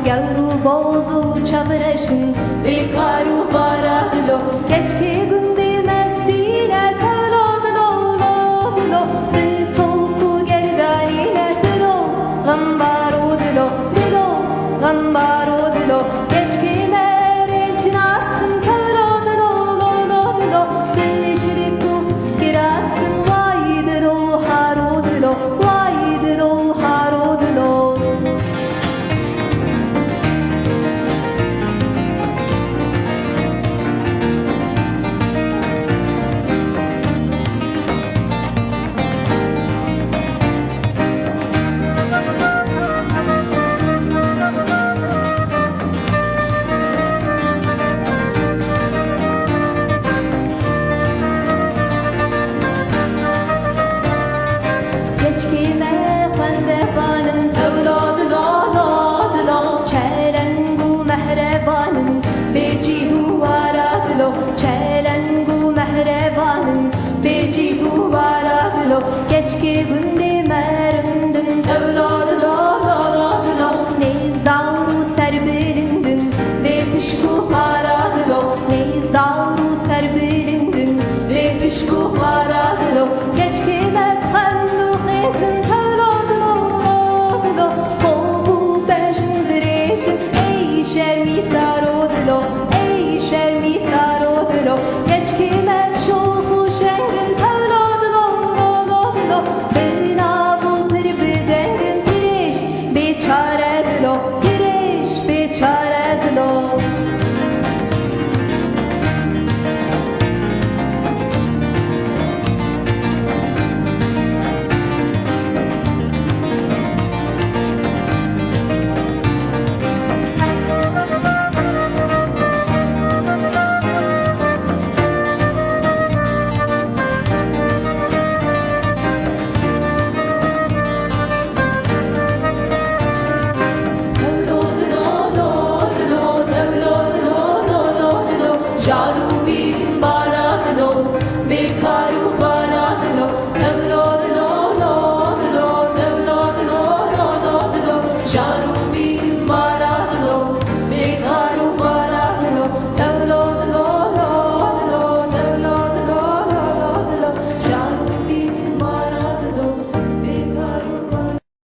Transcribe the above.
Gavru bozu çavreşin bekaru baradlo Keçki gündü mesile tevladlo ladlo Bir toku gerdanine dilo Gambarudlo dilo Gambarudlo Keçki merençin asım tevladlo ladlo Bir şiriku girasın vaydlo harudlo Vaydlo harudlo Keçkime xandebanın evladı laladlo Çelengu mehrebanın becihu varadlo Çelengu mehrebanın becihu varadlo Keçki gündi merindin evladı laladlo Nezdavru serbilindin ve pişku varadlo Nezdavru serbilindin ve pişku varadlo Keçkime xandu xezin tevladlo ladlo Xobu bejin direşin ey şermi sarodlo Ey şermi sarodlo Keçkime şoxu şengin tevladlo ladlo Bina bu pir bedengin direş beçaredlo